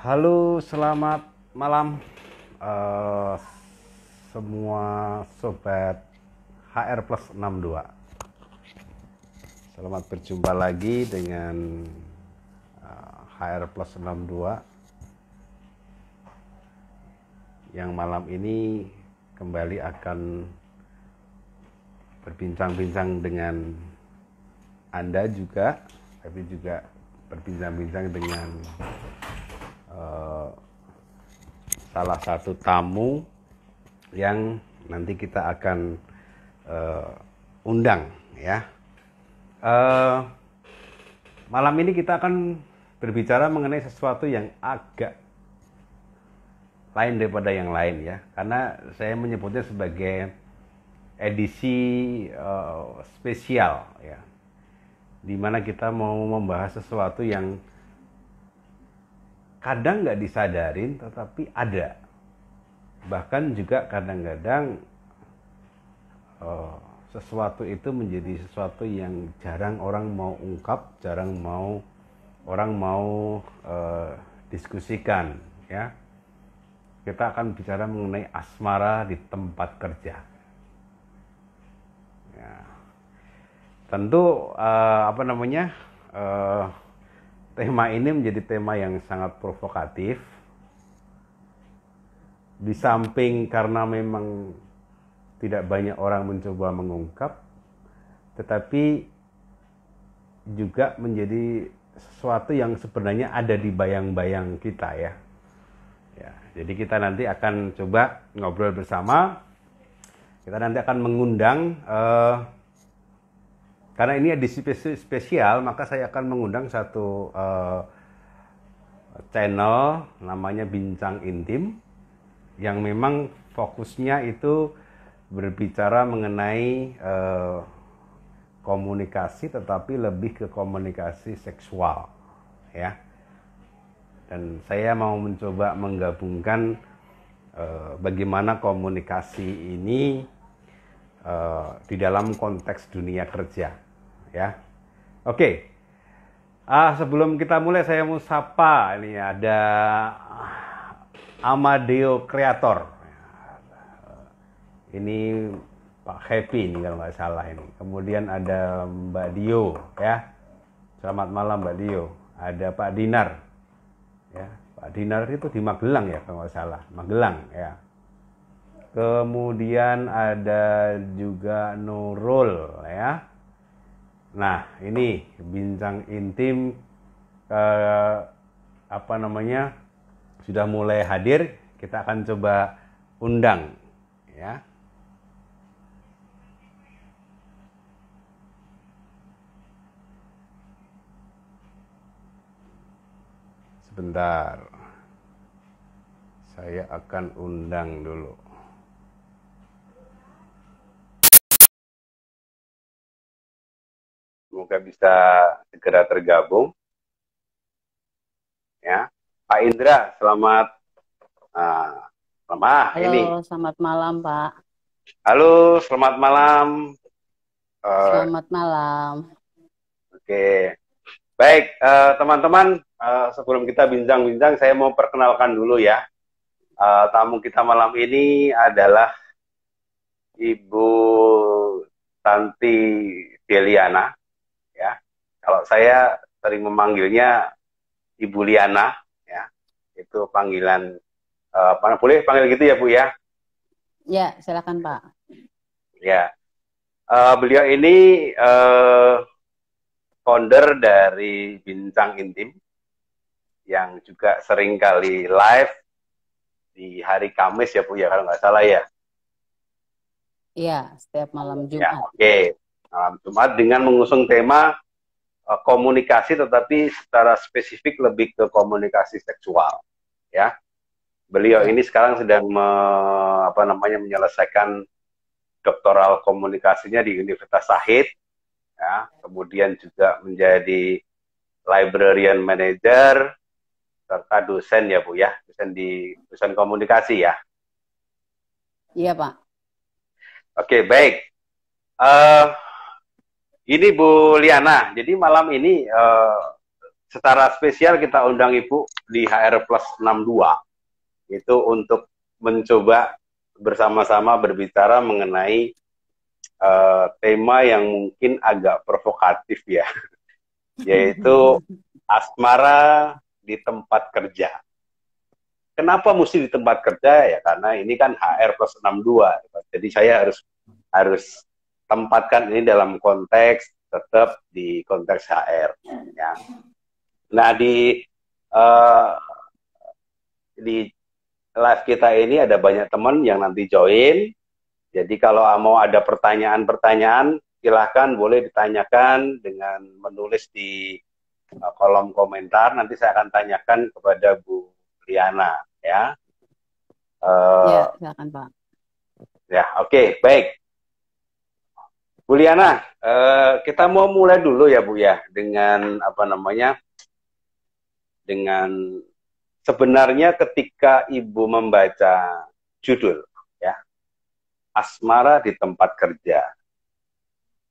Halo, selamat malam eh, semua sobat HR Plus 62. Selamat berjumpa lagi dengan HR Plus 62 yang malam ini kembali akan berbincang-bincang dengan Anda juga, tapi juga berbincang-bincang dengan salah satu tamu yang nanti kita akan undang ya. Malam ini kita akan berbicara mengenai sesuatu yang agak lain daripada yang lain ya, karena saya menyebutnya sebagai edisi spesial ya, dimana kita mau membahas sesuatu yang kadang nggak disadarin tetapi ada, bahkan juga kadang-kadang sesuatu itu menjadi sesuatu yang jarang orang mau ungkap, jarang orang mau diskusikan ya. Kita akan bicara mengenai asmara di tempat kerja ya. Tentu tema ini menjadi tema yang sangat provokatif. Di samping karena memang tidak banyak orang mencoba mengungkap, tetapi juga menjadi sesuatu yang sebenarnya ada di bayang-bayang kita ya. Jadi kita nanti akan coba ngobrol bersama. Kita nanti akan mengundang karena ini edisi spesial, maka saya akan mengundang satu channel namanya Bincang Intim, yang memang fokusnya itu berbicara mengenai komunikasi, tetapi lebih ke komunikasi seksual ya. Dan saya mau mencoba menggabungkan bagaimana komunikasi ini di dalam konteks dunia kerja ya. Oke. Sebelum kita mulai saya mau sapa, ini ada Amadeo Kreator. Ini Pak Happy ini kalau nggak salah ini. Kemudian ada Mbak Dio ya. Selamat malam Mbak Dio. Ada Pak Dinar. Ya, Pak Dinar itu di Magelang ya kalau nggak salah. Magelang ya. Kemudian ada juga Nurul ya. Nah, ini Bincang Intim sudah mulai hadir. Kita akan coba undang ya. Sebentar. Saya akan undang dulu. Semoga bisa segera tergabung ya. Pak Indra, selamat Halo, ini. selamat malam, Pak. Halo, selamat malam. Selamat malam. Oke, baik teman-teman, sebelum kita bincang-bincang, saya mau perkenalkan dulu ya. Tamu kita malam ini adalah Ibu Tanti Deliana ya. Kalau saya sering memanggilnya Ibu Liana ya. Itu panggilan boleh panggil gitu ya Bu ya? Ya, silakan, Pak. Ya. Beliau ini founder dari Bincang Intim yang juga sering kali live di hari Kamis ya Bu ya, kalau nggak salah ya. Iya, setiap malam Ya, Jumat. oke. Malam Jumat dengan mengusung tema komunikasi, tetapi secara spesifik lebih ke komunikasi seksual ya. Beliau Ya, ini sekarang sedang menyelesaikan doktoral komunikasinya di Universitas Shahid ya. Kemudian juga menjadi librarian manager serta dosen ya Bu ya, dosen komunikasi ya. iya, Pak. Oke, baik. Uh, ini Bu Liana. Jadi malam ini secara spesial kita undang Ibu di HR Plus 62 itu untuk mencoba bersama-sama berbicara mengenai tema yang mungkin agak provokatif ya, yaitu asmara di tempat kerja. Kenapa mesti di tempat kerja? Ya karena ini kan HR Plus 62. Jadi saya harus tempatkan ini dalam konteks tetap di konteks HR. Ya. Nah di live kita ini ada banyak teman yang nanti join. Jadi kalau mau ada pertanyaan-pertanyaan, silahkan boleh ditanyakan dengan menulis di kolom komentar. Nanti saya akan tanyakan kepada Bu Liana, ya. Ya, silakan Pak. Ya, oke, baik. Bu Liana, kita mau mulai dulu ya Bu ya dengan apa namanya? Dengan sebenarnya ketika Ibu membaca judul ya, asmara di tempat kerja.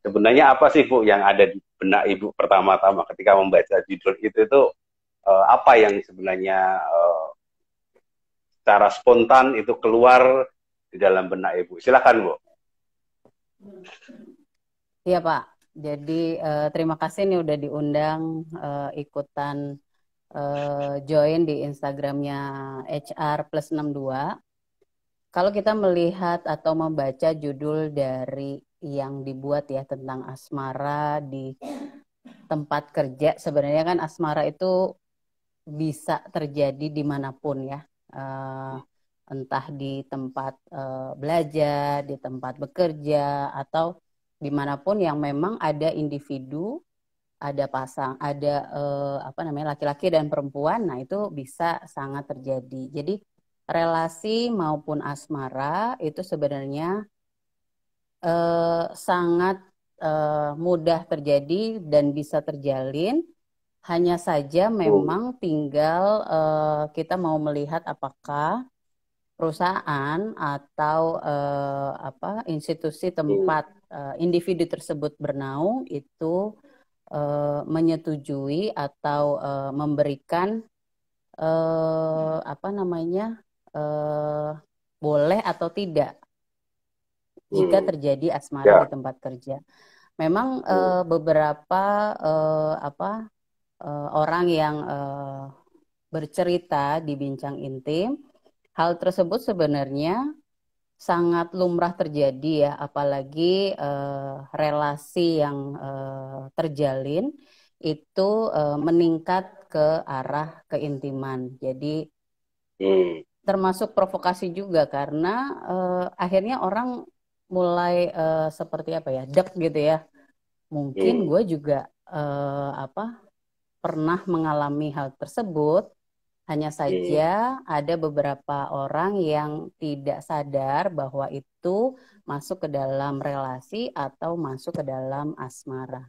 Sebenarnya apa sih Bu yang ada di benak Ibu pertama-tama ketika membaca judul itu apa yang sebenarnya secara spontan itu keluar di dalam benak Ibu? Silakan Bu. Iya Pak. Jadi terima kasih nih udah diundang ikutan join di Instagramnya HR Plus 62. Kalau kita melihat atau membaca judul dari yang dibuat ya tentang asmara di tempat kerja, sebenarnya kan asmara itu bisa terjadi dimanapun ya, entah di tempat belajar, di tempat bekerja, atau dimanapun yang memang ada individu, ada pasang, ada laki-laki dan perempuan, nah itu bisa sangat terjadi. Jadi relasi maupun asmara itu sebenarnya sangat mudah terjadi dan bisa terjalin. Hanya saja memang tinggal kita mau melihat apakah perusahaan atau institusi tempat individu tersebut bernaung itu menyetujui atau memberikan boleh atau tidak jika terjadi asmara di tempat kerja. Memang beberapa orang yang bercerita di Bincang Intim, hal tersebut sebenarnya sangat lumrah terjadi ya, apalagi relasi yang terjalin itu meningkat ke arah keintiman. Jadi termasuk provokasi juga karena akhirnya orang mulai seperti apa ya, dek gitu ya. Mungkin gue juga pernah mengalami hal tersebut. Hanya saja ada beberapa orang yang tidak sadar bahwa itu masuk ke dalam relasi atau masuk ke dalam asmara.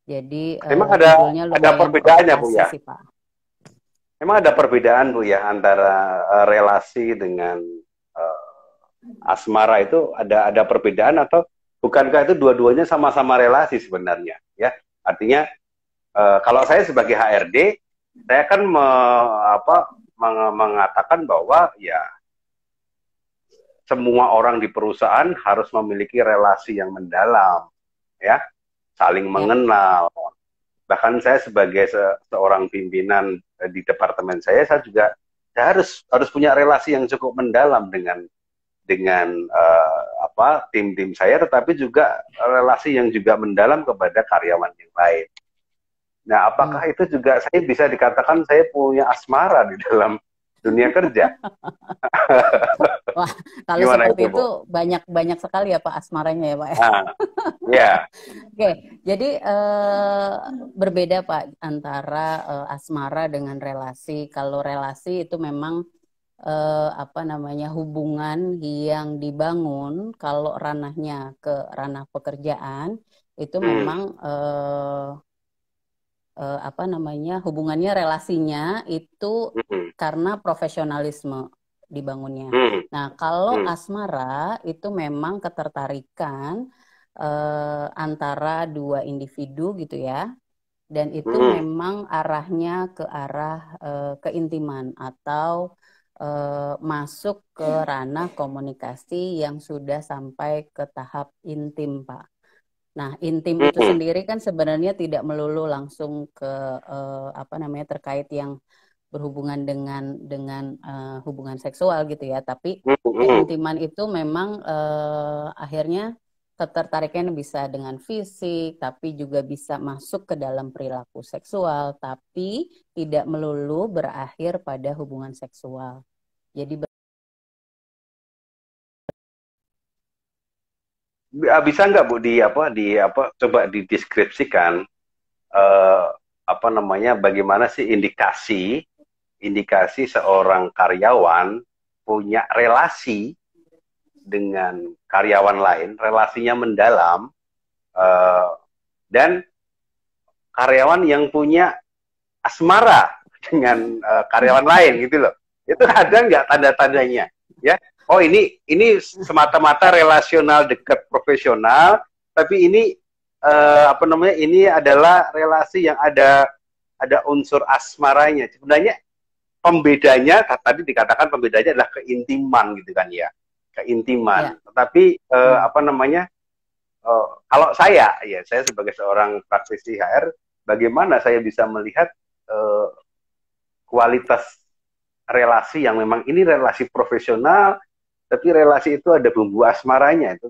Jadi memang ada perbedaannya Bu ya. Sih, Pak. Memang ada perbedaan Bu ya antara relasi dengan asmara itu ada perbedaan atau bukankah itu dua-duanya sama-sama relasi sebenarnya ya? Artinya kalau saya sebagai HRD saya kan mengatakan bahwa ya semua orang di perusahaan harus memiliki relasi yang mendalam, ya, saling mengenal. Bahkan saya sebagai seorang pimpinan di departemen saya juga harus punya relasi yang cukup mendalam dengan tim-tim saya, tetapi juga relasi yang juga mendalam kepada karyawan yang lain. Nah, apakah itu juga saya bisa dikatakan saya punya asmara di dalam dunia kerja? Wah, kalau gimana seperti itu banyak sekali ya Pak asmaranya ya Pak ya. Ya. Oke, jadi berbeda Pak antara asmara dengan relasi. Kalau relasi itu memang hubungan yang dibangun kalau ranahnya ke ranah pekerjaan itu memang hubungannya, relasinya itu karena profesionalisme dibangunnya. Nah, kalau asmara itu memang ketertarikan antara dua individu gitu ya, dan itu Hmm. memang arahnya ke arah keintiman atau masuk ke ranah komunikasi yang sudah sampai ke tahap intim, Pak. Nah, intim itu Hmm. sendiri kan sebenarnya tidak melulu langsung ke apa namanya terkait yang berhubungan dengan hubungan seksual gitu ya, tapi Hmm. Hmm. keintiman itu memang akhirnya ketertarikan bisa dengan fisik, tapi juga bisa masuk ke dalam perilaku seksual, tapi tidak melulu berakhir pada hubungan seksual. Jadi Bisa nggak Bu di apa coba dideskripsikan eh, apa namanya bagaimana sih indikasi indikasi seorang karyawan punya relasi dengan karyawan lain, relasinya mendalam, eh, dan karyawan yang punya asmara dengan karyawan lain gitu loh. Itu ada nggak tanda-tandanya? Ya, oh ini semata-mata relasional dekat profesional, tapi ini apa namanya? Ini adalah relasi yang ada unsur asmaranya. Sebenarnya pembedanya tadi dikatakan pembedanya adalah keintiman gitu kan ya, keintiman. ya, Tetapi hmm, apa namanya? Kalau saya sebagai seorang praktisi HR, bagaimana saya bisa melihat uh, kualitas relasi yang memang ini relasi profesional, tapi relasi itu ada bumbu asmaranya itu.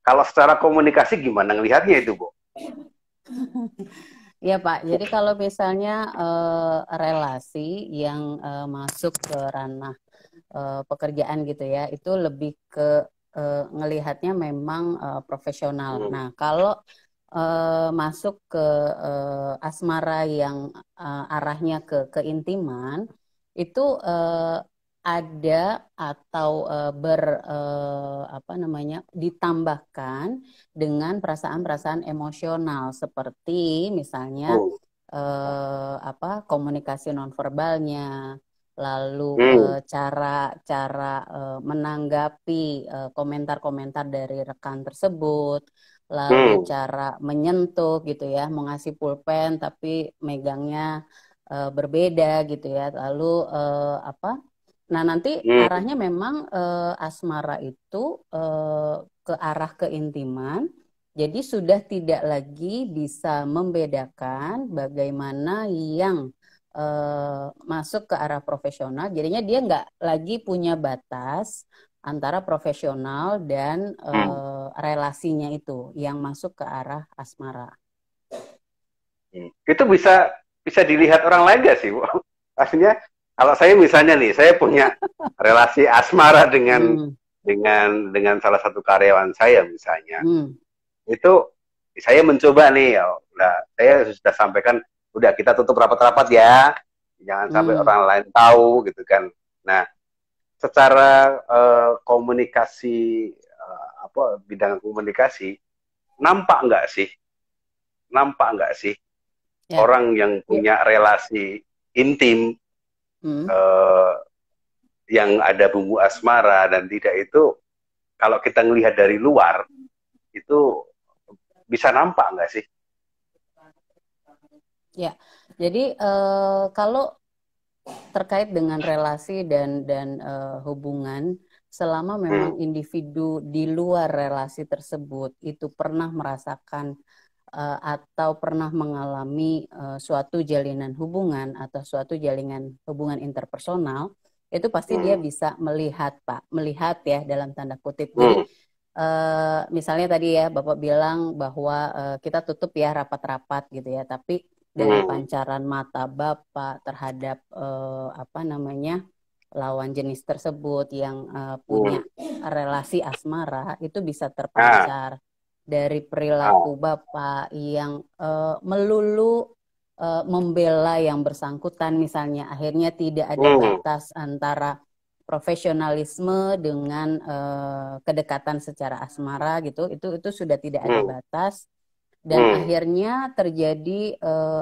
Kalau secara komunikasi gimana ngelihatnya itu, Bu? ya Pak. Jadi kalau misalnya relasi yang masuk ke ranah pekerjaan gitu ya, itu lebih ke ngelihatnya memang profesional. Hmm. Nah, kalau masuk ke asmara yang arahnya ke keintiman, itu ada atau apa namanya ditambahkan dengan perasaan-perasaan emosional seperti misalnya Hmm. apa komunikasi nonverbalnya, lalu Hmm. cara-cara menanggapi komentar-komentar dari rekan tersebut, lalu Hmm. cara menyentuh gitu ya, mau ngasih pulpen tapi megangnya berbeda gitu ya, lalu apa? Nah nanti Hmm. arahnya memang asmara itu ke arah keintiman. Jadi sudah tidak lagi bisa membedakan bagaimana yang masuk ke arah profesional. Jadinya dia nggak lagi punya batas antara profesional dan Hmm. relasinya itu yang masuk ke arah asmara. Hmm. Itu bisa bisa dilihat orang lain gak sih, Bu? Maksudnya kalau saya misalnya nih, saya punya relasi asmara Hmm, dengan salah satu karyawan saya misalnya. hmm, Itu saya mencoba nih, ya, udah saya sudah sampaikan, udah kita tutup rapat-rapat ya, jangan sampai hmm. orang lain tahu gitu kan. Nah, secara komunikasi apa bidang komunikasi nampak nggak sih Ya, orang yang ya. punya relasi intim Hmm. eh, yang ada bumbu asmara dan tidak itu kalau kita ngelihat dari luar itu bisa nampak nggak sih? Ya, jadi kalau terkait dengan relasi dan hubungan, selama memang Hmm. individu di luar relasi tersebut itu pernah merasakan atau pernah mengalami suatu jalinan hubungan atau suatu jalinan hubungan interpersonal, itu pasti dia Hmm. bisa melihat, Pak, melihat ya dalam tanda kutip. Jadi Hmm. misalnya tadi ya Bapak bilang bahwa kita tutup ya rapat-rapat gitu ya, tapi dari Hmm. pancaran mata Bapak terhadap apa namanya lawan jenis tersebut yang punya Hmm. relasi asmara itu bisa Ah, terpancar dari perilaku ah, Bapak yang melulu membela yang bersangkutan misalnya, akhirnya tidak ada hmm. batas antara profesionalisme dengan kedekatan secara asmara gitu, itu sudah tidak ada Hmm. batas dan Hmm. akhirnya terjadi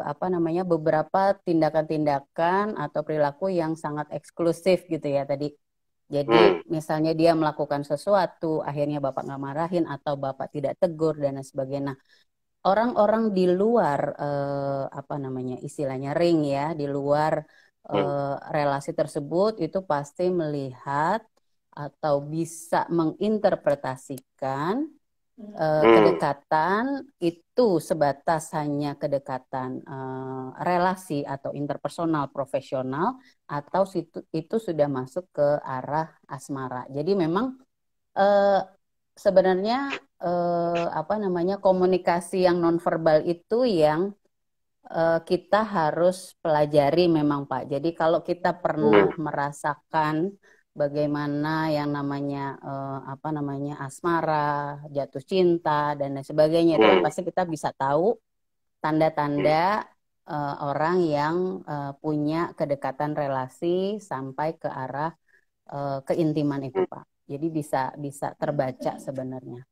apa namanya beberapa tindakan-tindakan atau perilaku yang sangat eksklusif gitu ya tadi. Jadi Hmm. misalnya dia melakukan sesuatu, akhirnya bapak nggak marahin atau bapak tidak tegur dan lain sebagainya. Nah, orang-orang di luar apa namanya istilahnya ring ya, di luar relasi tersebut itu pasti melihat atau bisa menginterpretasikan kedekatan itu sebatas hanya kedekatan relasi atau interpersonal profesional atau itu sudah masuk ke arah asmara. Jadi memang sebenarnya apa namanya komunikasi yang nonverbal itu yang kita harus pelajari memang Pak. Jadi kalau kita pernah merasakan bagaimana yang namanya apa namanya asmara, jatuh cinta dan lain sebagainya, itu kan pasti kita bisa tahu tanda-tanda orang yang punya kedekatan relasi sampai ke arah keintiman itu Pak. Jadi bisa terbaca sebenarnya.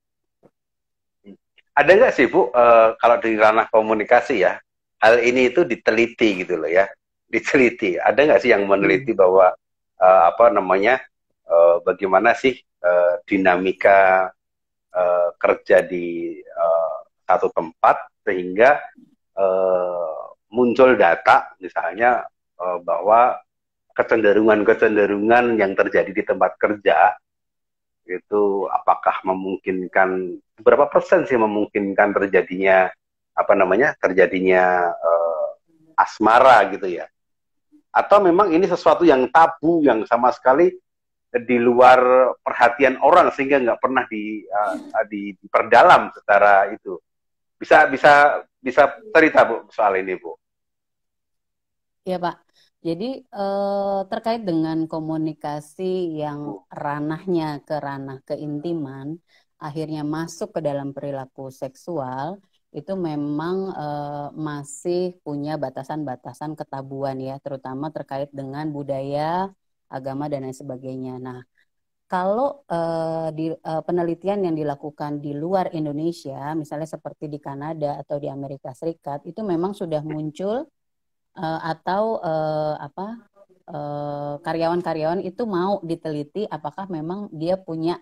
Ada nggak sih Bu, kalau di ranah komunikasi ya, hal ini itu diteliti gitu loh ya, diteliti. Ada nggak sih yang meneliti bahwa apa namanya, bagaimana sih dinamika kerja di satu tempat sehingga muncul data misalnya bahwa kecenderungan-kecenderungan yang terjadi di tempat kerja itu apakah memungkinkan, berapa persen sih memungkinkan terjadinya apa namanya, terjadinya asmara gitu ya, atau memang ini sesuatu yang tabu yang sama sekali di luar perhatian orang sehingga nggak pernah diperdalam secara itu. Bisa cerita Bu soal ini Bu? Ya Pak. Jadi terkait dengan komunikasi yang ranahnya ke ranah keintiman, akhirnya masuk ke dalam perilaku seksual, itu memang masih punya batasan-batasan ketabuan ya, terutama terkait dengan budaya, agama dan lain sebagainya. Nah, kalau penelitian yang dilakukan di luar Indonesia, misalnya seperti di Kanada atau di Amerika Serikat, itu memang sudah muncul atau karyawan-karyawan itu mau diteliti apakah memang dia punya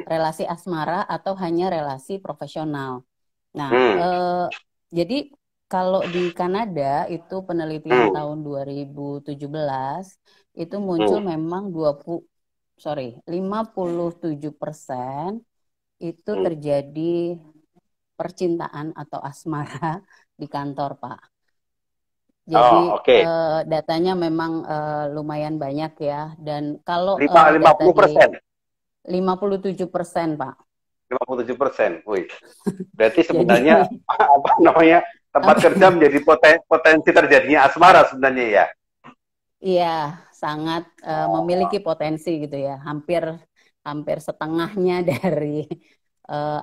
relasi asmara atau hanya relasi profesional. Nah, jadi kalau di Kanada itu penelitian tahun 2017 itu muncul memang 57% itu terjadi percintaan atau asmara di kantor, Pak. Jadi datanya memang lumayan banyak ya. Dan kalau 50%? 57% Pak. 57%, wih. Berarti sebenarnya apa namanya, tempat kerja menjadi potensi terjadinya asmara sebenarnya ya? Iya, sangat memiliki potensi gitu ya. Hampir setengahnya dari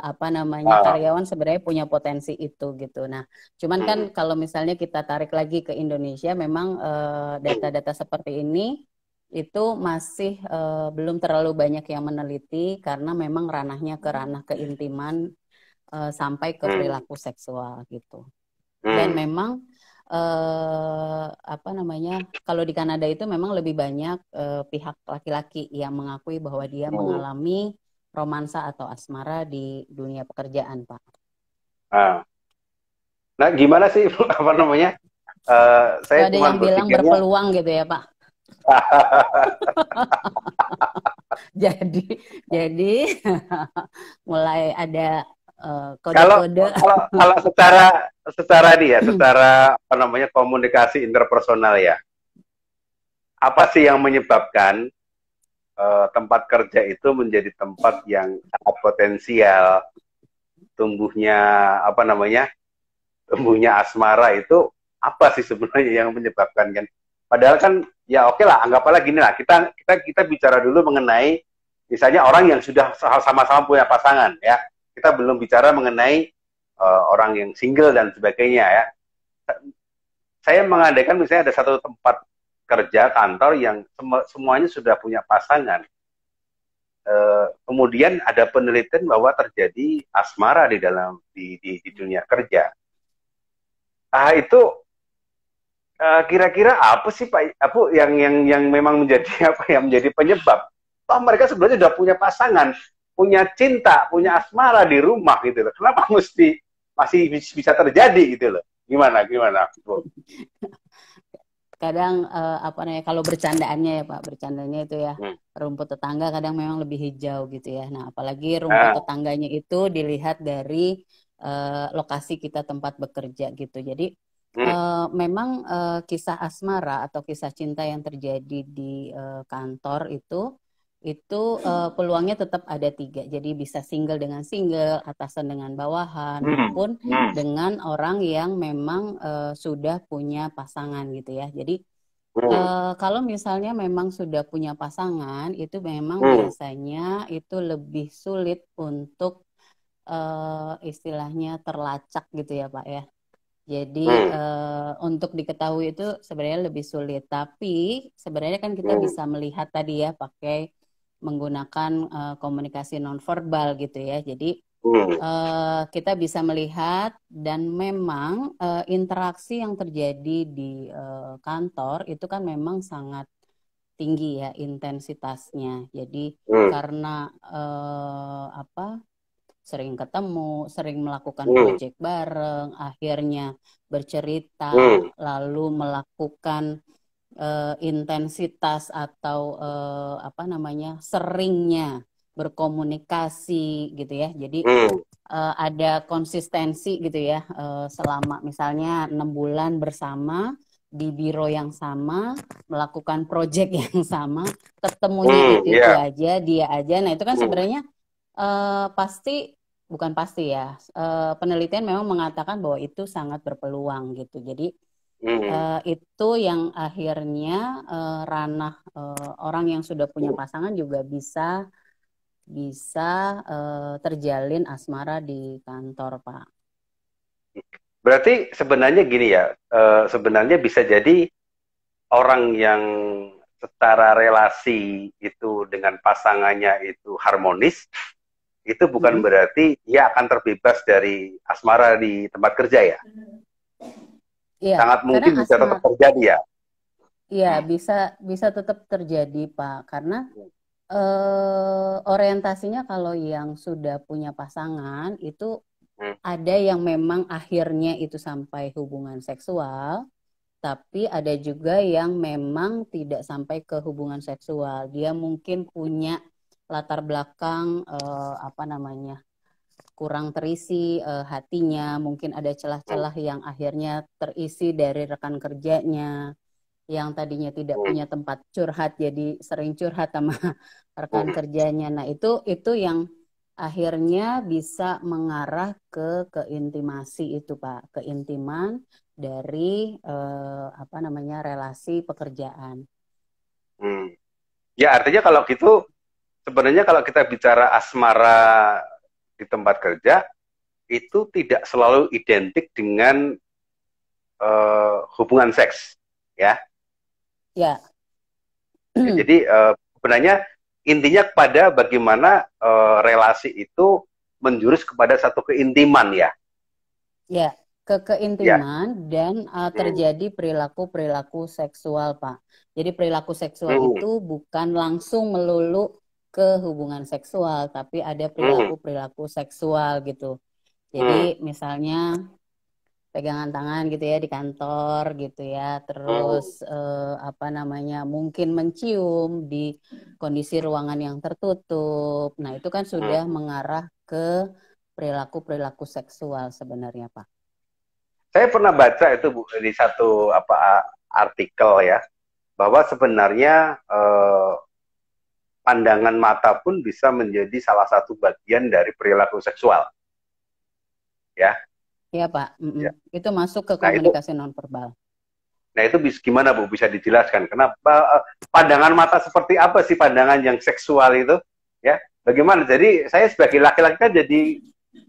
apa namanya karyawan sebenarnya punya potensi itu gitu. Nah, cuman kan kalau misalnya kita tarik lagi ke Indonesia, memang data-data seperti ini itu masih belum terlalu banyak yang meneliti karena memang ranahnya ke ranah keintiman sampai ke perilaku seksual gitu. Dan memang apa namanya kalau di Kanada itu memang lebih banyak pihak laki-laki yang mengakui bahwa dia mengalami romansa atau asmara di dunia pekerjaan, Pak. Nah, gimana sih apa namanya? Saya ada yang bilang berpeluang gitu ya, Pak. jadi mulai ada kode-kode. Kalau secara dia, secara apa namanya komunikasi interpersonal ya, apa sih yang menyebabkan tempat kerja itu menjadi tempat yang sangat potensial tumbuhnya apa namanya, tumbuhnya asmara itu apa sih sebenarnya yang menyebabkan kan? Padahal kan ya oke lah, anggaplah gini lah, kita bicara dulu mengenai misalnya orang yang sudah sama-sama punya pasangan ya, kita belum bicara mengenai orang yang single dan sebagainya ya. Saya mengandaikan misalnya ada satu tempat kerja kantor yang semuanya sudah punya pasangan. Kemudian ada penelitian bahwa terjadi asmara di dunia kerja. Itu kira-kira apa sih Pak Apu yang memang menjadi apa yang menjadi penyebab? Toh mereka sebenarnya sudah punya pasangan, punya cinta, punya asmara di rumah gitu loh. Kenapa mesti masih bisa terjadi gitu loh. Gimana Bu? Kadang apa namanya, kalau bercandaannya ya Pak, bercandanya itu ya, Hmm. rumput tetangga kadang memang lebih hijau gitu ya. Nah, apalagi rumput Nah, tetangganya itu dilihat dari lokasi kita tempat bekerja gitu. Jadi hmm, memang kisah asmara atau kisah cinta yang terjadi di kantor itu peluangnya tetap ada 3. Jadi bisa single dengan single, atasan dengan bawahan, hmm, maupun hmm, dengan orang yang memang sudah punya pasangan gitu ya. Jadi hmm, kalau misalnya memang sudah punya pasangan, itu memang hmm, biasanya itu lebih sulit untuk istilahnya terlacak gitu ya Pak ya. Jadi hmm, untuk diketahui itu sebenarnya lebih sulit. Tapi sebenarnya kan kita hmm, bisa melihat tadi ya pakai menggunakan komunikasi nonverbal gitu ya. Jadi hmm, kita bisa melihat dan memang interaksi yang terjadi di kantor itu kan memang sangat tinggi ya intensitasnya. Jadi hmm, karena apa, sering ketemu, sering melakukan hmm, proyek bareng, akhirnya bercerita, hmm, lalu melakukan intensitas atau apa namanya, seringnya berkomunikasi gitu ya. Jadi hmm, ada konsistensi gitu ya, selama misalnya 6 bulan bersama di biro yang sama, melakukan proyek yang sama, ketemunya itu ya, aja, dia aja. Nah itu kan hmm, sebenarnya pasti, bukan pasti ya, penelitian memang mengatakan bahwa itu sangat berpeluang gitu. Jadi hmm. itu yang akhirnya ranah orang yang sudah punya pasangan juga bisa bisa terjalin asmara di kantor, Pak. Berarti sebenarnya gini ya, sebenarnya bisa jadi orang yang secara relasi itu dengan pasangannya itu harmonis, itu bukan Mm-mm. berarti dia akan terbebas dari asmara di tempat kerja ya. Iya, Sangat karena mungkin bisa tetap asmara, terjadi ya. iya Hmm. bisa bisa tetap terjadi, Pak. Karena orientasinya kalau yang sudah punya pasangan itu Hmm. ada yang memang akhirnya itu sampai hubungan seksual, tapi ada juga yang memang tidak sampai ke hubungan seksual. Dia mungkin punya latar belakang apa namanya, kurang terisi hatinya, mungkin ada Hmm. celah-celah yang akhirnya terisi dari rekan kerjanya yang tadinya tidak Hmm. punya tempat curhat jadi sering curhat sama rekan Hmm. kerjanya. Nah, itu yang akhirnya bisa mengarah ke keintimasi itu, Pak, keintiman dari apa namanya, relasi pekerjaan. Hmm. Ya artinya kalau gitu sebenarnya kalau kita bicara asmara di tempat kerja itu tidak selalu identik dengan hubungan seks, ya. Ya. Ya, jadi sebenarnya intinya kepada bagaimana relasi itu menjurus kepada satu keintiman ya. Ya, ke Ya. keintiman dan Hmm. terjadi perilaku-perilaku seksual, Pak. Jadi perilaku seksual Hmm. itu bukan langsung melulu ke hubungan seksual, tapi ada Hmm. perilaku-perilaku seksual gitu. Hmm. Jadi misalnya pegangan tangan gitu ya di kantor gitu ya, Hmm. terus apa namanya, mungkin mencium di kondisi ruangan yang tertutup. Nah, itu kan Hmm. sudah mengarah ke perilaku-perilaku seksual sebenarnya, Pak. Saya pernah baca itu Bu, di satu artikel ya bahwa sebenarnya pandangan mata pun bisa menjadi salah satu bagian dari perilaku seksual ya. Iya, Pak. Mm-mm. Ya. Itu masuk ke Nah itu komunikasi nonverbal. gimana Bu bisa dijelaskan kenapa pandangan mata seperti apa sih pandangan yang seksual itu ya bagaimana jadi saya sebagai laki-laki kan jadi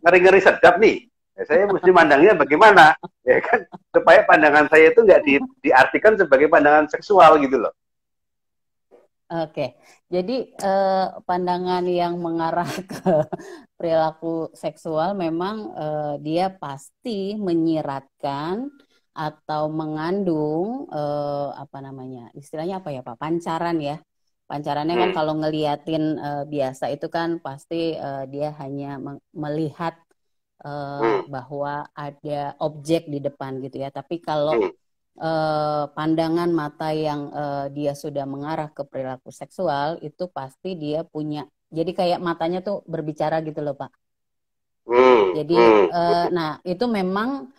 ngeri-ngeri sedap nih ya, saya mesti mandangnya bagaimana ya kan supaya pandangan saya itu nggak diartikan sebagai pandangan seksual gitu loh. Oke, jadi pandangan yang mengarah ke perilaku seksual memang dia pasti menyiratkan atau mengandung apa namanya, istilahnya apa ya Pak? Pancaran ya. Pancarannya kan Hmm. kalau ngeliatin biasa itu kan pasti dia hanya melihat bahwa ada objek di depan gitu ya. Tapi kalau Hmm. pandangan mata yang dia sudah mengarah ke perilaku seksual, itu pasti dia punya, jadi kayak matanya tuh berbicara gitu loh Pak. Jadi nah itu memang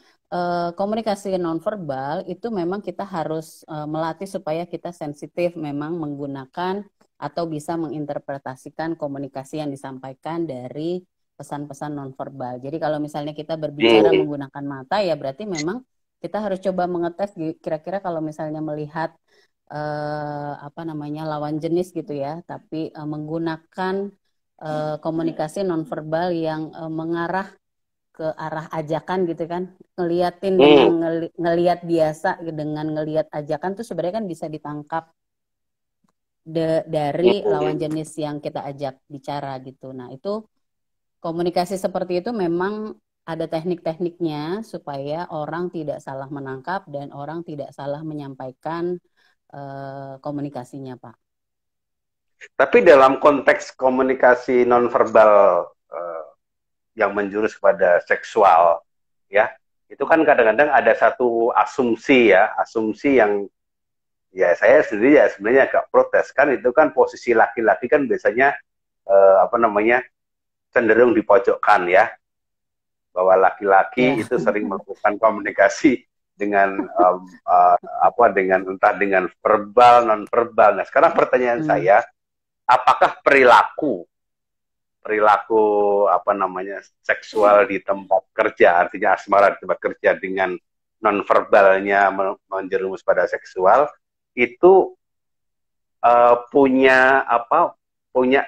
komunikasi nonverbal itu memang kita harus melatih supaya kita sensitif memang menggunakan atau bisa menginterpretasikan komunikasi yang disampaikan dari pesan-pesan nonverbal. Jadi kalau misalnya kita berbicara menggunakan mata, ya berarti memang kita harus coba mengetes kira-kira kalau misalnya melihat lawan jenis gitu ya, tapi menggunakan komunikasi nonverbal yang mengarah ke arah ajakan gitu kan, ngeliatin dengan ngeliat biasa dengan ngeliat ajakan tuh sebenarnya kan bisa ditangkap dari lawan jenis yang kita ajak bicara gitu. Nah itu komunikasi seperti itu memang ada teknik-tekniknya supaya orang tidak salah menangkap dan orang tidak salah menyampaikan komunikasinya, Pak. Tapi dalam konteks komunikasi nonverbal yang menjurus pada seksual, ya, itu kan kadang-kadang ada satu asumsi yang ya saya sendiri ya sebenarnya agak protes kan, itu kan posisi laki-laki kan biasanya cenderung dipojokkan ya, bahwa laki-laki itu sering melakukan komunikasi dengan dengan verbal, non verbal. Nah sekarang pertanyaan saya, apakah perilaku seksual di tempat kerja, artinya asmara di tempat kerja dengan non verbalnya menjerumus pada seksual itu punya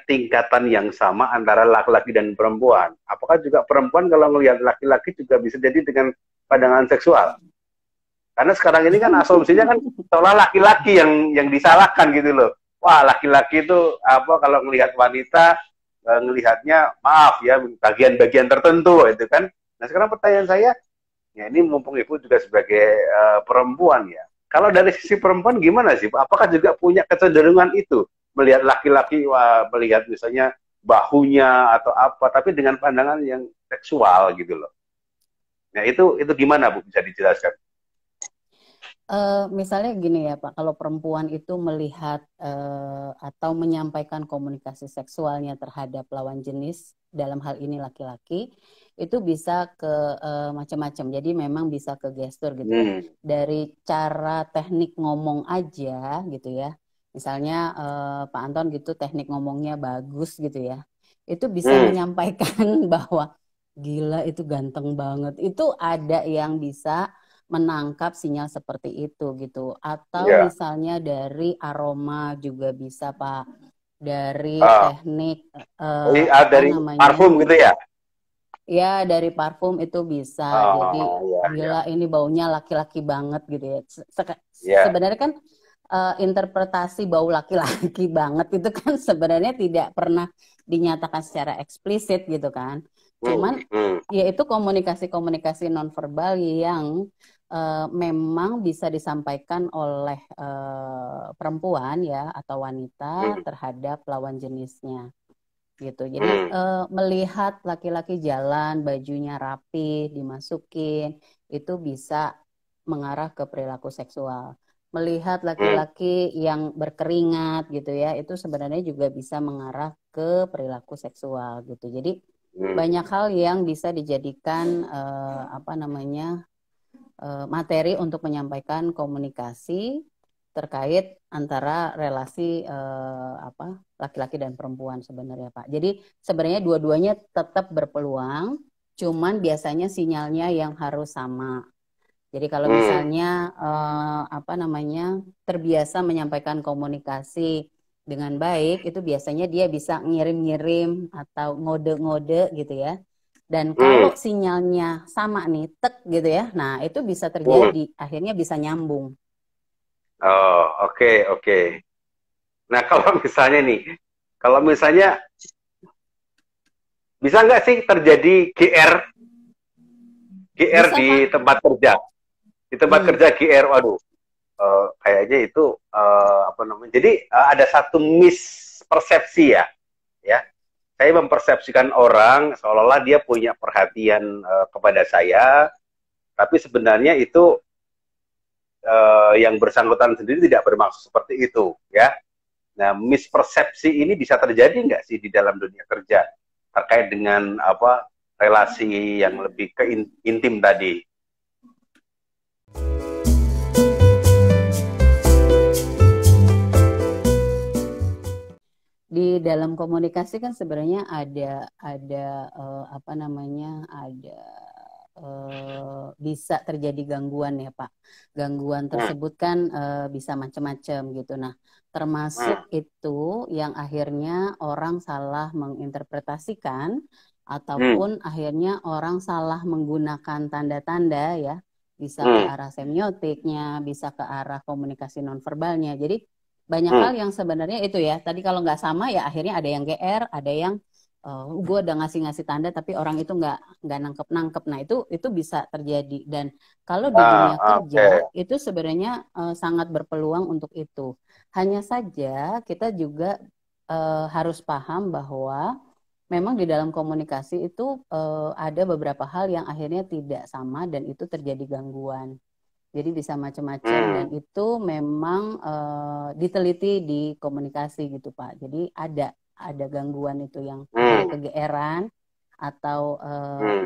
tingkatan yang sama antara laki-laki dan perempuan? Apakah juga perempuan kalau melihat laki-laki juga bisa jadi dengan pandangan seksual? Karena sekarang ini kan asumsinya kan seolah laki-laki yang disalahkan gitu loh. Wah, laki-laki itu kalau melihat wanita ngelihatnya maaf ya bagian-bagian tertentu itu kan. Nah, sekarang pertanyaan saya, ya ini mumpung Ibu juga sebagai perempuan ya. Kalau dari sisi perempuan gimana sih? Apakah juga punya kecenderungan itu? Melihat laki-laki, melihat misalnya bahunya atau apa, tapi dengan pandangan yang seksual gitu loh. Nah itu gimana Bu, bisa dijelaskan? Misalnya gini ya Pak, kalau perempuan itu melihat atau menyampaikan komunikasi seksualnya terhadap lawan jenis, dalam hal ini laki-laki, itu bisa ke macam-macam. Jadi memang bisa ke gestur gitu ya. Dari cara teknik ngomong aja gitu ya. Misalnya Pak Anton gitu teknik ngomongnya bagus gitu ya. Itu bisa menyampaikan bahwa gila itu ganteng banget. Itu ada yang bisa menangkap sinyal seperti itu gitu. Atau misalnya dari aroma juga bisa Pak. Dari teknik dari parfum gitu ya? Ya dari parfum itu bisa. Jadi gila ini baunya laki-laki banget gitu ya. Sebenarnya kan interpretasi bau laki-laki banget itu kan sebenarnya tidak pernah dinyatakan secara eksplisit gitu kan. Cuman ya itu komunikasi-komunikasi nonverbal yang memang bisa disampaikan oleh perempuan ya atau wanita terhadap lawan jenisnya gitu. Jadi melihat laki-laki jalan bajunya rapi dimasukin itu bisa mengarah ke perilaku seksual. Melihat laki-laki yang berkeringat gitu ya itu sebenarnya juga bisa mengarah ke perilaku seksual gitu. Jadi banyak hal yang bisa dijadikan materi untuk menyampaikan komunikasi terkait antara relasi laki-laki dan perempuan sebenarnya Pak. Jadi sebenarnya dua-duanya tetap berpeluang, cuman biasanya sinyalnya yang harus sama. Jadi kalau misalnya terbiasa menyampaikan komunikasi dengan baik, itu biasanya dia bisa ngirim-ngirim atau ngode-ngode gitu ya. Dan kalau sinyalnya sama nih, tek gitu ya, nah itu bisa terjadi, akhirnya bisa nyambung. Oh, oke. Nah, kalau misalnya bisa nggak sih terjadi GR bisa, di Pak. Tempat kerja? Di tempat kerja GR, waduh, kayaknya itu Jadi ada satu mispersepsi ya. saya mempersepsikan orang seolah-olah dia punya perhatian kepada saya, tapi sebenarnya itu yang bersangkutan sendiri tidak bermaksud seperti itu, ya. Nah, mispersepsi ini bisa terjadi nggak sih di dalam dunia kerja terkait dengan apa relasi yang lebih ke intim tadi? Di dalam komunikasi kan sebenarnya ada apa namanya, ada bisa terjadi gangguan ya Pak. Gangguan tersebut kan bisa macam-macam gitu. Nah, termasuk itu yang akhirnya orang salah menginterpretasikan ataupun akhirnya orang salah menggunakan tanda-tanda ya. Bisa ke arah semiotiknya, bisa ke arah komunikasi nonverbalnya. Jadi banyak hal yang sebenarnya itu ya. Tadi kalau nggak sama ya akhirnya ada yang GR, ada yang gue udah ngasih kerja tapi orang itu nggak nangkep. Nah itu bisa terjadi dan kalau di dunia kerja itu sebenarnya sangat berpeluang untuk itu. Hanya saja kita juga harus paham bahwa memang di dalam komunikasi itu ada beberapa hal yang akhirnya tidak sama dan itu terjadi gangguan. Jadi bisa macam-macam dan itu memang diteliti di komunikasi gitu Pak. Jadi ada gangguan itu yang kegeeran atau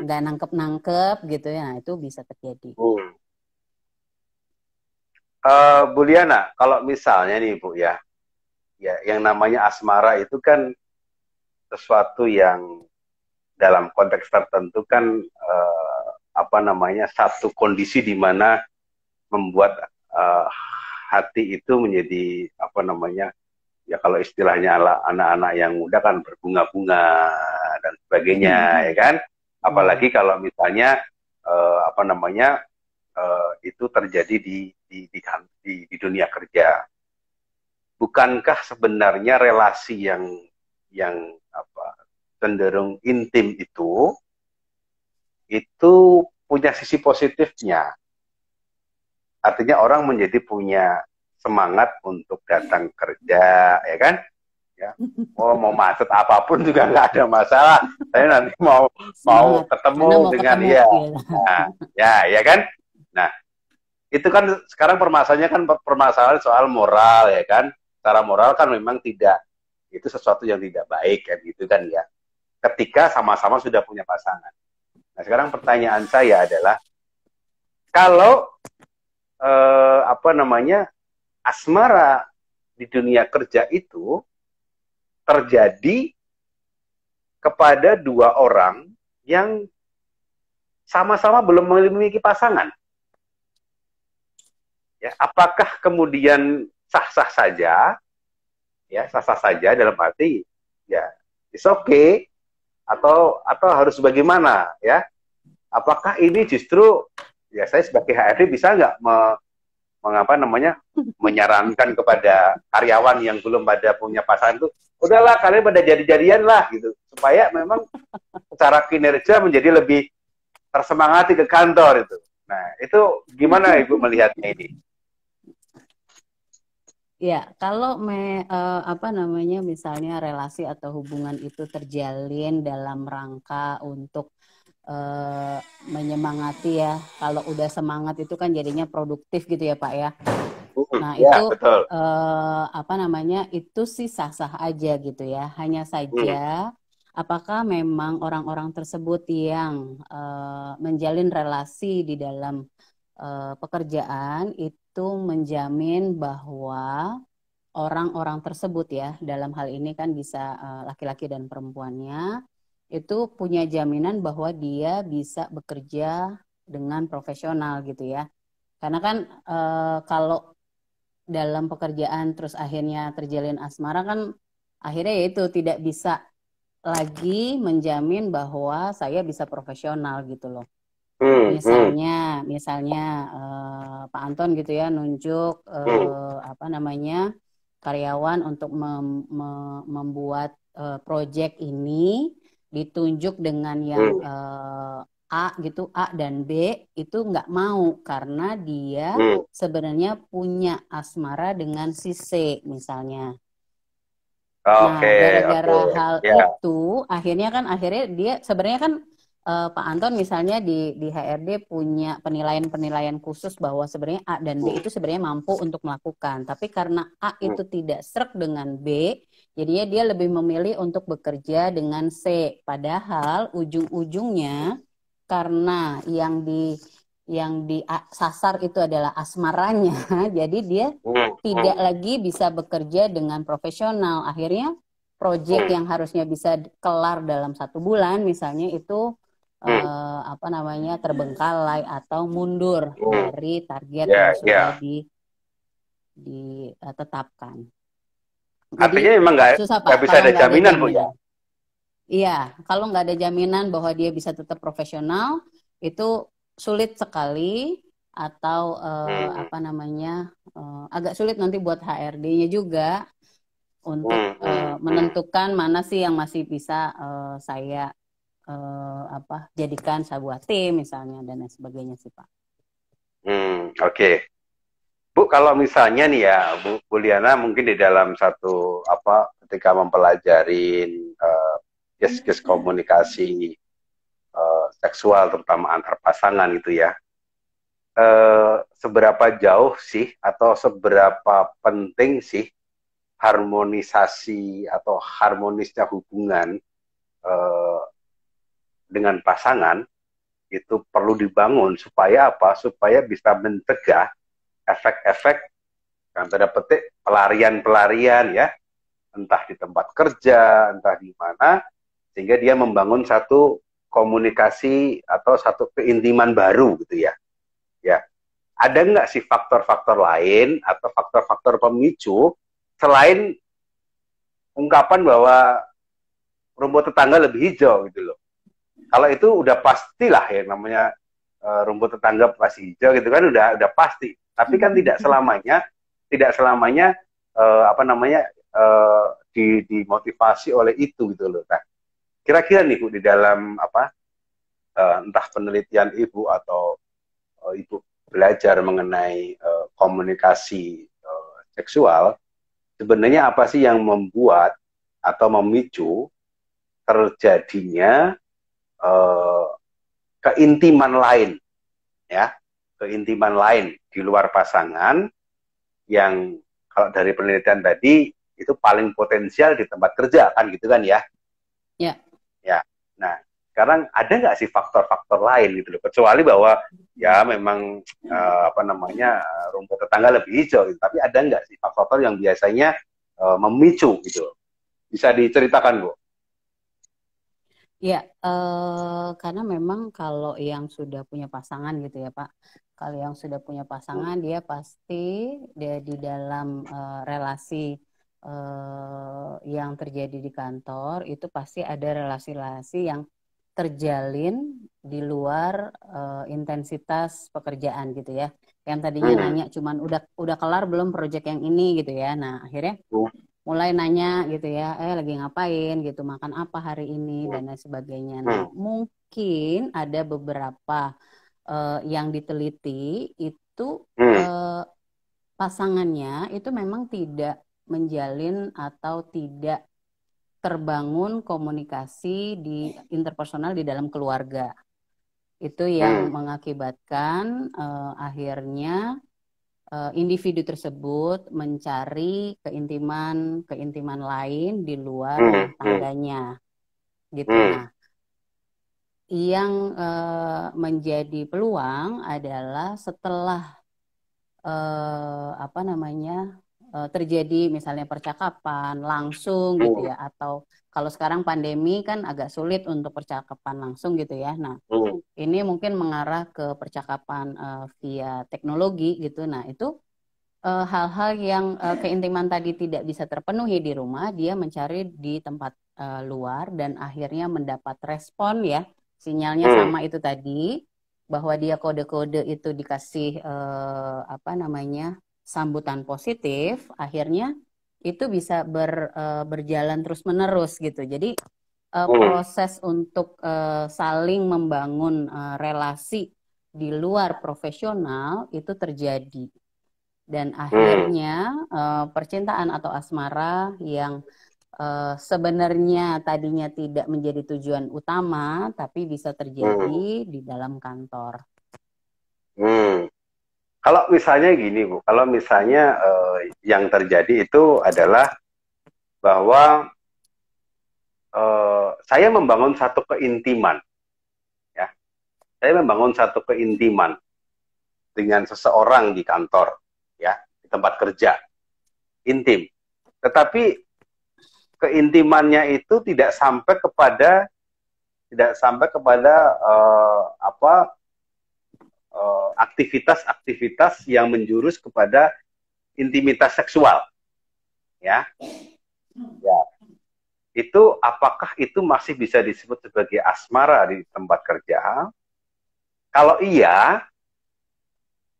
nggak nangkep gitu ya, nah, itu bisa terjadi. Bu Liana, kalau misalnya nih Bu ya, yang namanya asmara itu kan sesuatu yang dalam konteks tertentu kan apa namanya satu kondisi di mana membuat hati itu menjadi apa namanya ya kalau istilahnya anak-anak yang muda kan berbunga-bunga dan sebagainya ya kan, apalagi kalau misalnya apa namanya itu terjadi di dunia kerja. Bukankah sebenarnya relasi yang apa cenderung intim itu punya sisi positifnya? Artinya orang menjadi punya semangat untuk datang kerja, ya kan? Ya, mau macet apapun juga nggak ada masalah. Saya nanti mau ketemu dengan dia, ya kan? Nah, itu kan sekarang permasalahannya kan permasalahan soal moral, ya kan? Secara moral kan memang tidak, itu sesuatu yang tidak baik, kan gitu kan ya. Ketika sama-sama sudah punya pasangan. Nah, sekarang pertanyaan saya adalah, kalau apa namanya asmara di dunia kerja itu terjadi kepada dua orang yang sama-sama belum memiliki pasangan, ya apakah kemudian sah-sah saja, ya sah-sah saja dalam arti ya it's okay atau harus bagaimana ya? Apakah ini justru ya saya sebagai HRD bisa nggak mengapa namanya menyarankan kepada karyawan yang belum pada punya pasangan itu, udahlah kalian pada jadi-jadian lah gitu, supaya memang secara kinerja menjadi lebih tersemangati ke kantor itu. Nah itu gimana Ibu melihatnya ini? Ya kalau apa namanya misalnya relasi atau hubungan itu terjalin dalam rangka untuk menyemangati ya, kalau udah semangat itu kan jadinya produktif gitu ya Pak ya. Nah ya, itu apa namanya itu sih sah-sah aja gitu ya. Hanya saja apakah memang orang-orang tersebut yang menjalin relasi di dalam pekerjaan itu menjamin bahwa orang-orang tersebut ya, dalam hal ini kan bisa laki-laki dan perempuannya itu punya jaminan bahwa dia bisa bekerja dengan profesional gitu ya. Karena kan kalau dalam pekerjaan terus akhirnya terjalin asmara kan akhirnya yaitu tidak bisa lagi menjamin bahwa saya bisa profesional gitu loh. Misalnya Pak Anton gitu ya nunjuk apa namanya karyawan untuk membuat proyek ini, ditunjuk dengan yang A gitu, A dan B itu nggak mau karena dia sebenarnya punya asmara dengan si C misalnya. Nah, Oke, oke. gara-gara hal Ya. itu, akhirnya dia sebenarnya kan Pak Anton misalnya di HRD punya penilaian-penilaian khusus bahwa sebenarnya A dan B Hmm, itu sebenarnya mampu untuk melakukan. Tapi karena A hmm, itu tidak serk dengan B, jadinya dia lebih memilih untuk bekerja dengan C. Padahal ujung-ujungnya karena yang disasar itu adalah asmaranya, jadi dia hmm, tidak hmm, lagi bisa bekerja dengan profesional. Akhirnya proyek hmm, yang harusnya bisa kelar dalam 1 bulan misalnya itu hmm, terbengkalai atau mundur hmm. dari target yang Ya, sudah ya. ditetapkan. Artinya Jadi memang susah nggak Pak bisa kalau ada nggak ada jaminan, Bu, ya? jaminan. Iya, kalau nggak ada jaminan bahwa dia bisa tetap profesional, itu sulit sekali atau Hmm, agak sulit nanti buat HRD-nya juga untuk hmm, hmm, hmm, menentukan mana sih yang masih bisa saya jadikan sebuah tim misalnya dan lain sebagainya sih Pak. Oke. Bu, kalau misalnya nih ya, Bu Liana mungkin di dalam satu ketika mempelajari case-case komunikasi seksual terutama antar pasangan gitu ya, seberapa jauh sih atau seberapa penting sih harmonisasi atau harmonisnya hubungan eh, dengan pasangan itu perlu dibangun supaya apa? Supaya bisa mencegah efek-efek yang tanda petik pelarian-pelarian ya, entah di tempat kerja, entah di mana, sehingga dia membangun satu komunikasi atau satu keintiman baru gitu ya. Ya, ada nggak sih faktor-faktor lain atau faktor-faktor pemicu selain ungkapan bahwa rumput tetangga lebih hijau gitu loh. Kalau itu udah pastilah ya namanya rumput tetangga pasti hijau gitu kan udah pasti. Tapi kan tidak selamanya dimotivasi oleh itu gitu loh. Nah, kira-kira nih Bu di dalam entah penelitian Ibu atau Ibu belajar mengenai komunikasi seksual, sebenarnya apa sih yang membuat atau memicu terjadinya eh, keintiman lain ya, keintiman lain di luar pasangan yang kalau dari penelitian tadi itu paling potensial di tempat kerja kan gitu kan ya. Ya. Ya. Nah, sekarang ada nggak sih faktor-faktor lain gitu loh, kecuali bahwa ya memang rumput tetangga lebih hijau gitu. Tapi ada nggak sih faktor yang biasanya memicu gitu? Bisa diceritakan, Bu? Ya, karena memang kalau yang sudah punya pasangan gitu ya Pak, kalau yang sudah punya pasangan dia pasti dia di dalam relasi yang terjadi di kantor itu pasti ada relasi-relasi yang terjalin di luar intensitas pekerjaan gitu ya. Yang tadinya Hmm. nanya cuman udah kelar belum proyek yang ini gitu ya. Nah, akhirnya mulai nanya gitu ya, lagi ngapain gitu, makan apa hari ini dan lain sebagainya. Nah, Hmm. mungkin ada beberapa yang diteliti itu Hmm. eh, pasangannya itu memang tidak menjalin atau tidak terbangun komunikasi di interpersonal di dalam keluarga. Itu yang Hmm. mengakibatkan akhirnya individu tersebut mencari keintiman lain di luar Hmm. rumah Hmm. tangganya gitu. Hmm. Nah, yang menjadi peluang adalah setelah terjadi misalnya percakapan langsung gitu Hmm. ya, atau kalau sekarang pandemi kan agak sulit untuk percakapan langsung gitu ya. Nah, Hmm. ini mungkin mengarah ke percakapan via teknologi gitu. Nah, itu hal-hal yang keintiman tadi tidak bisa terpenuhi di rumah, dia mencari di tempat luar dan akhirnya mendapat respon ya, sinyalnya Hmm. sama itu tadi, bahwa dia kode-kode itu dikasih sambutan positif, akhirnya itu bisa berjalan terus-menerus gitu. Jadi Hmm. proses untuk saling membangun relasi di luar profesional itu terjadi. Dan Hmm. akhirnya percintaan atau asmara yang sebenarnya tadinya tidak menjadi tujuan utama, tapi bisa terjadi di dalam kantor. Kalau misalnya gini Bu, kalau misalnya yang terjadi itu adalah bahwa saya membangun satu keintiman, ya, saya membangun satu keintiman dengan seseorang di kantor, ya, di tempat kerja, intim. Tetapi keintimannya itu tidak sampai kepada aktivitas-aktivitas yang menjurus kepada intimitas seksual, ya. Ya, itu apakah itu masih bisa disebut sebagai asmara di tempat kerja? Kalau iya,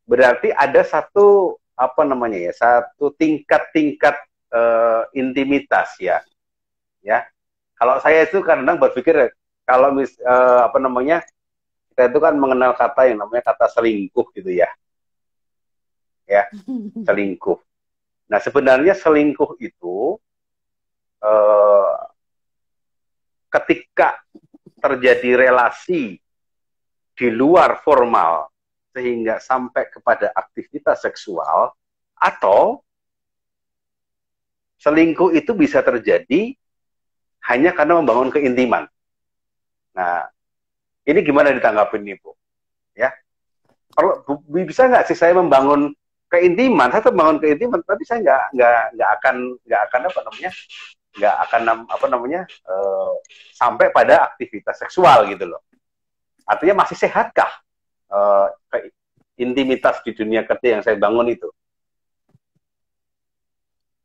berarti ada satu satu tingkat-tingkat intimitas, ya. Kalau saya itu kadang berpikir kalau kita itu kan mengenal kata yang namanya kata selingkuh gitu ya, selingkuh. Nah sebenarnya selingkuh itu ketika terjadi relasi di luar formal sehingga sampai kepada aktivitas seksual, atau selingkuh itu bisa terjadi hanya karena membangun keintiman. Nah, ini gimana ditanggapin nih Bu? Ya, kalau bisa nggak sih saya membangun keintiman, saya membangun keintiman, tapi saya nggak akan sampai pada aktivitas seksual gitu loh. Artinya masih sehatkah intimitas di dunia kerja yang saya bangun itu?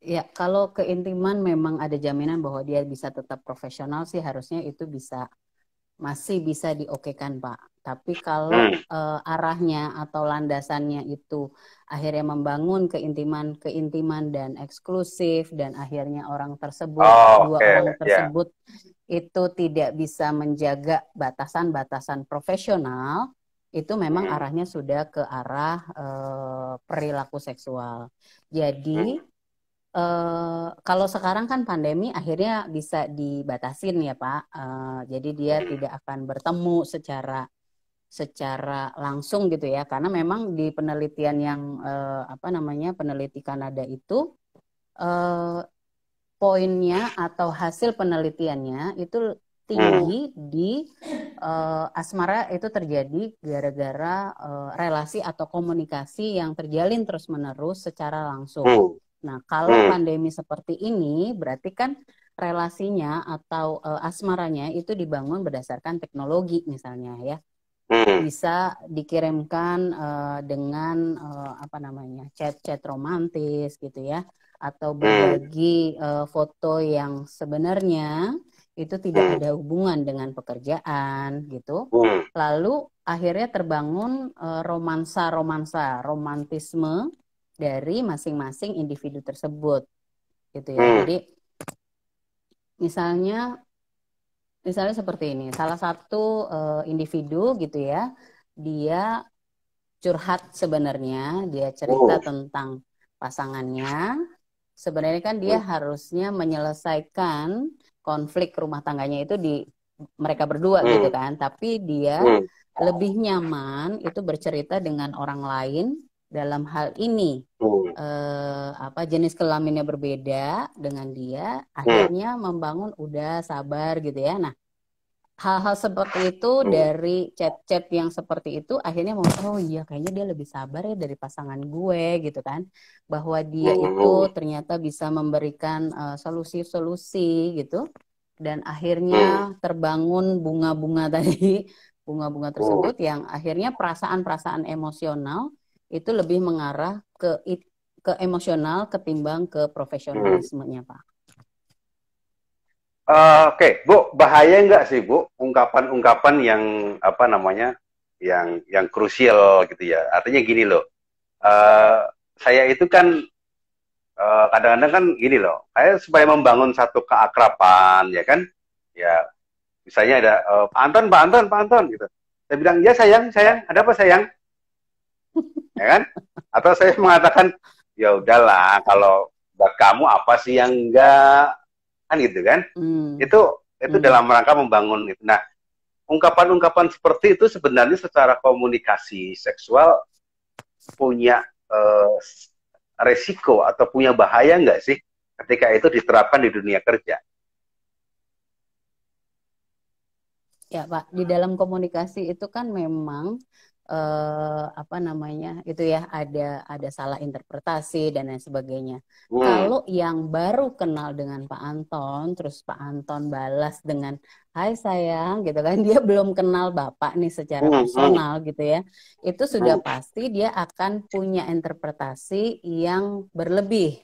Ya, kalau keintiman memang ada jaminan bahwa dia bisa tetap profesional sih, harusnya itu masih bisa diokekan Pak. Tapi kalau arahnya atau landasannya itu akhirnya membangun keintiman dan eksklusif, dan akhirnya orang tersebut, dua orang tersebut itu tidak bisa menjaga batasan-batasan profesional, itu memang arahnya sudah ke arah perilaku seksual. Jadi kalau sekarang kan pandemi akhirnya bisa dibatasin ya Pak, jadi dia tidak akan bertemu secara langsung gitu ya, karena memang di penelitian yang peneliti Kanada itu poinnya atau hasil penelitiannya itu tinggi di asmara itu terjadi gara-gara relasi atau komunikasi yang terjalin terus-menerus secara langsung. Nah, kalau pandemi seperti ini, berarti kan relasinya atau asmaranya itu dibangun berdasarkan teknologi misalnya ya. Bisa dikirimkan dengan chat-chat romantis gitu ya, atau berbagi foto yang sebenarnya itu tidak ada hubungan dengan pekerjaan gitu. Lalu akhirnya terbangun romantisme dari masing-masing individu tersebut gitu ya. Jadi misalnya seperti ini, salah satu individu gitu ya, dia curhat sebenarnya, dia cerita tentang pasangannya. Sebenarnya kan dia harusnya menyelesaikan konflik rumah tangganya itu di mereka berdua gitu kan, tapi dia lebih nyaman itu bercerita dengan orang lain. Dalam hal ini jenis kelaminnya berbeda dengan dia, akhirnya membangun udah sabar gitu ya. Nah, hal-hal seperti itu dari chat-chat yang seperti itu akhirnya oh iya kayaknya dia lebih sabar ya dari pasangan gue gitu kan, bahwa dia itu ternyata bisa memberikan solusi-solusi gitu, dan akhirnya terbangun bunga-bunga tadi, bunga-bunga tersebut yang akhirnya perasaan-perasaan emosional itu lebih mengarah ke emosional ketimbang ke profesionalismenya Pak. Oke, Bu, bahaya nggak sih Bu ungkapan-ungkapan yang yang krusial gitu ya? Artinya gini loh, saya itu kan kadang-kadang kan gini loh, saya supaya membangun satu keakraban ya kan, ya misalnya ada Pak Anton gitu, saya bilang ya sayang, ada apa sayang? Ya kan? Atau saya mengatakan ya udahlah, kalau buat kamu apa sih yang enggak, kan gitu kan? Hmm. Itu dalam rangka membangun itu. Nah, ungkapan-ungkapan seperti itu sebenarnya secara komunikasi seksual punya resiko atau punya bahaya nggak sih ketika itu diterapkan di dunia kerja? Ya Pak, di dalam komunikasi itu kan memang apa namanya itu ya ada salah interpretasi dan lain sebagainya. Kalau yang baru kenal dengan Pak Anton, terus Pak Anton balas dengan Hai sayang, gitu kan, dia belum kenal Bapak nih secara personal gitu ya. Itu sudah pasti dia akan punya interpretasi yang berlebih.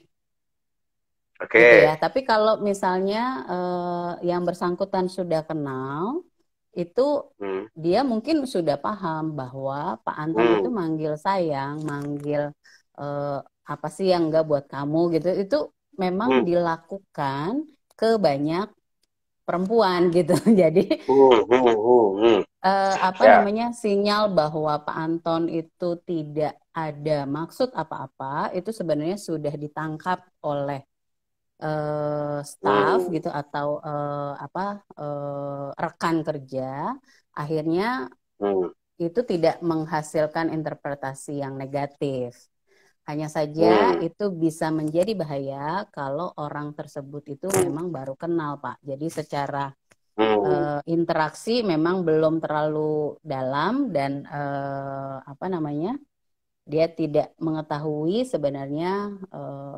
Oke. Gitu ya. Tapi kalau misalnya yang bersangkutan sudah kenal, itu dia mungkin sudah paham bahwa Pak Anton itu manggil sayang, manggil apa sih yang enggak buat kamu gitu. Itu memang dilakukan ke banyak perempuan gitu. Jadi apa namanya sinyal bahwa Pak Anton itu tidak ada maksud apa-apa itu sebenarnya sudah ditangkap oleh staff gitu atau rekan kerja, akhirnya itu tidak menghasilkan interpretasi yang negatif. Hanya saja itu bisa menjadi bahaya kalau orang tersebut itu memang baru kenal, Pak. Jadi secara interaksi memang belum terlalu dalam dan apa namanya, dia tidak mengetahui sebenarnya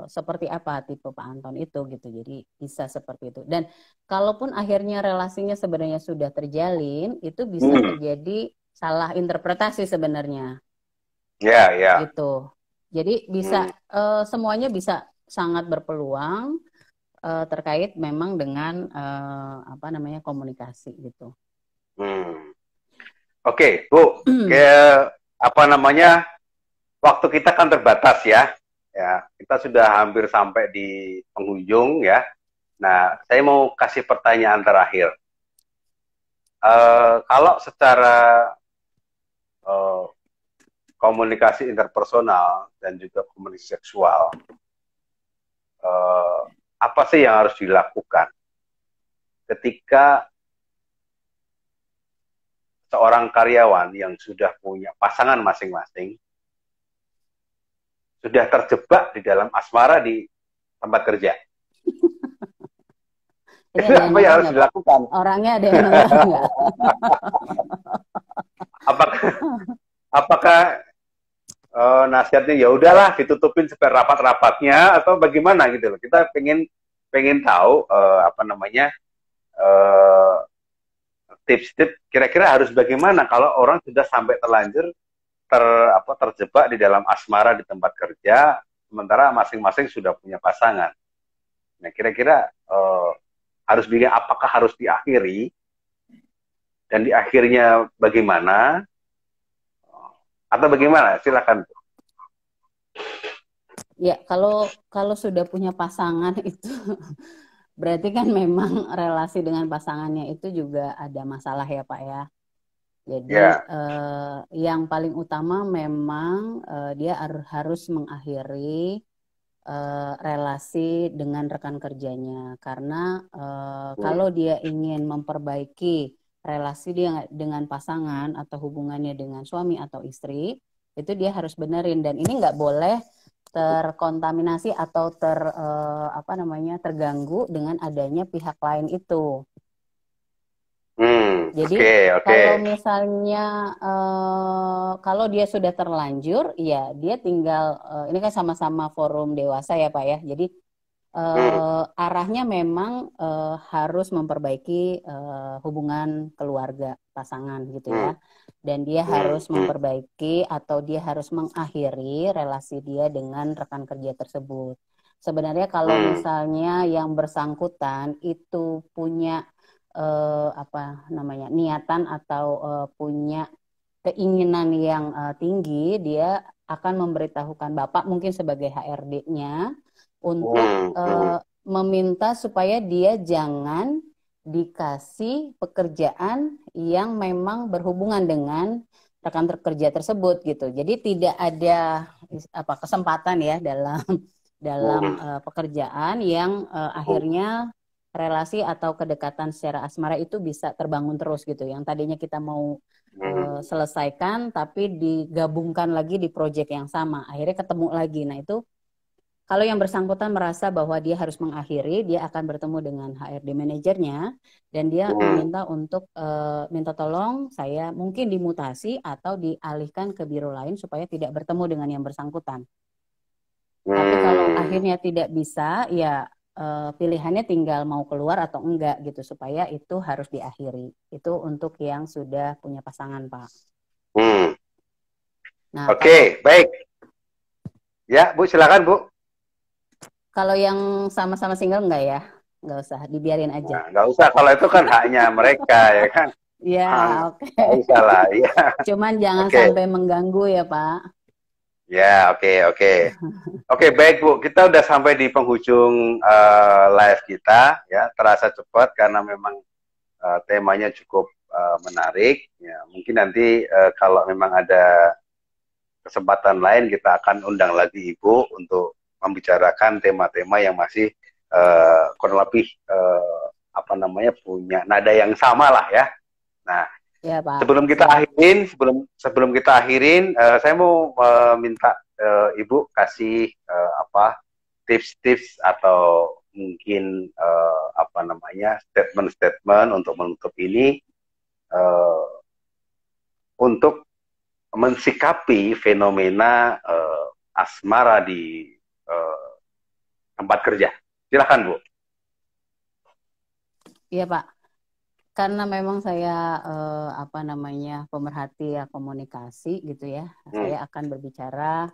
seperti apa tipe Pak Anton itu gitu. Jadi bisa seperti itu. Dan kalaupun akhirnya relasinya sebenarnya sudah terjalin, itu bisa terjadi salah interpretasi sebenarnya. Ya, ya. Gitu. Jadi bisa semuanya bisa sangat berpeluang terkait memang dengan apa namanya komunikasi gitu. Oke, Bu. Apa namanya? Waktu kita kan terbatas ya. Ya, kita sudah hampir sampai di penghujung ya. Nah, saya mau kasih pertanyaan terakhir. Kalau secara komunikasi interpersonal dan juga komunikasi seksual, apa sih yang harus dilakukan ketika seorang karyawan yang sudah punya pasangan masing-masing sudah terjebak di dalam asmara di tempat kerja? Itu apa yang harus dilakukan? Orangnya ada yang enggak? Apakah nasihatnya ya udahlah ditutupin supaya rapat-rapatnya atau bagaimana gitu loh? Kita pengen tahu apa namanya tips-tips kira-kira harus bagaimana kalau orang sudah sampai terlanjur terjebak di dalam asmara di tempat kerja, sementara masing-masing sudah punya pasangan. Nah, kira-kira apakah harus diakhiri, dan di akhirnya bagaimana, atau bagaimana? Silakan. Ya, kalau sudah punya pasangan itu berarti kan memang relasi dengan pasangannya itu juga ada masalah ya Pak ya. Jadi yang paling utama memang dia harus mengakhiri relasi dengan rekan kerjanya, karena kalau dia ingin memperbaiki relasi dia dengan pasangan atau hubungannya dengan suami atau istri, itu dia harus benerin, dan ini nggak boleh terkontaminasi atau terganggu dengan adanya pihak lain itu. Jadi kalau misalnya kalau dia sudah terlanjur, ya dia tinggal ini kan sama-sama forum dewasa ya Pak ya. Jadi arahnya memang harus memperbaiki hubungan keluarga pasangan gitu ya. Dan dia harus memperbaiki atau dia harus mengakhiri relasi dia dengan rekan kerja tersebut. Sebenarnya kalau misalnya yang bersangkutan itu punya niatan atau punya keinginan yang tinggi, dia akan memberitahukan Bapak mungkin sebagai HRD-nya untuk meminta supaya dia jangan dikasih pekerjaan yang memang berhubungan dengan rekan kerja tersebut gitu. Jadi tidak ada kesempatan ya dalam pekerjaan yang akhirnya relasi atau kedekatan secara asmara itu bisa terbangun terus gitu. Yang tadinya kita mau selesaikan, tapi digabungkan lagi di proyek yang sama. Akhirnya ketemu lagi. Nah itu kalau yang bersangkutan merasa bahwa dia harus mengakhiri, dia akan bertemu dengan HRD manajernya dan dia meminta untuk minta tolong saya mungkin dimutasi atau dialihkan ke biro lain supaya tidak bertemu dengan yang bersangkutan. Tapi kalau akhirnya tidak bisa, ya pilihannya tinggal mau keluar atau enggak gitu supaya itu harus diakhiri. Itu untuk yang sudah punya pasangan, Pak. Nah, Oke, baik. Ya, Bu, silakan, Bu. Kalau yang sama-sama single enggak ya? Enggak usah, dibiarin aja. Nah, enggak usah, kalau itu kan haknya mereka, ya kan? Ya, oke. Enggak usah lah, ya. Cuman jangan sampai mengganggu ya, Pak. Ya, oke. Oke, baik, Bu. Kita udah sampai di penghujung live kita, ya. Terasa cepat karena memang temanya cukup menarik. Ya, mungkin nanti kalau memang ada kesempatan lain kita akan undang lagi Ibu untuk membicarakan tema-tema yang masih kurang lebih punya nada yang sama lah ya. Nah, ya, Pak. Sebelum kita akhirin, saya mau minta Ibu kasih tips-tips atau mungkin statement-statement untuk menutup ini untuk mensikapi fenomena asmara di tempat kerja. Silakan, Bu. Iya, Pak. Karena memang saya pemerhati ya komunikasi gitu ya. Saya akan berbicara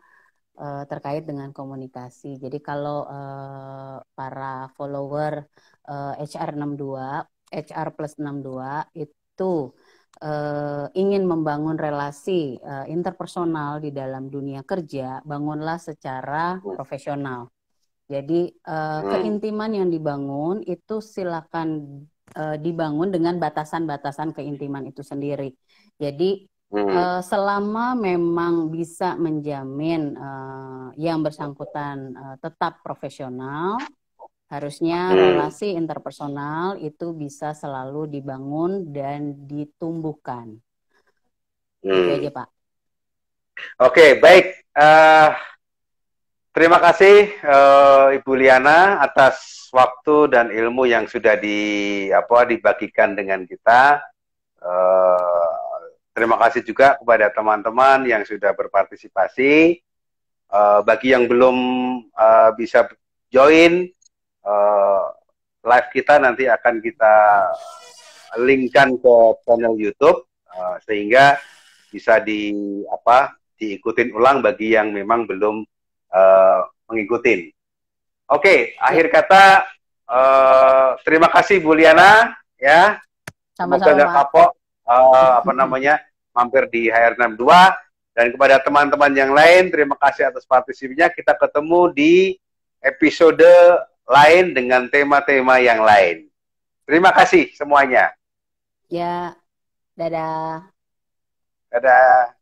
terkait dengan komunikasi. Jadi kalau para follower HR plus 62 itu ingin membangun relasi interpersonal di dalam dunia kerja, bangunlah secara profesional. Jadi keintiman yang dibangun itu silakan dibangun dengan batasan-batasan keintiman itu sendiri. Jadi selama memang bisa menjamin yang bersangkutan tetap profesional, harusnya relasi interpersonal itu bisa selalu dibangun dan ditumbuhkan. Itu aja, Pak. Oke, baik. Terima kasih Ibu Liana atas waktu dan ilmu yang sudah dibagikan dengan kita. Terima kasih juga kepada teman-teman yang sudah berpartisipasi. Bagi yang belum bisa join live kita, nanti akan kita linkkan ke channel YouTube sehingga bisa diikutin ulang bagi yang memang belum mengikutin. Oke, akhir kata terima kasih Bu Liana ya. Semoga nggak kapok mampir di HR62, dan kepada teman-teman yang lain terima kasih atas partisipasinya. Kita ketemu di episode lain dengan tema-tema yang lain. Terima kasih semuanya. Ya, dadah. Dadah.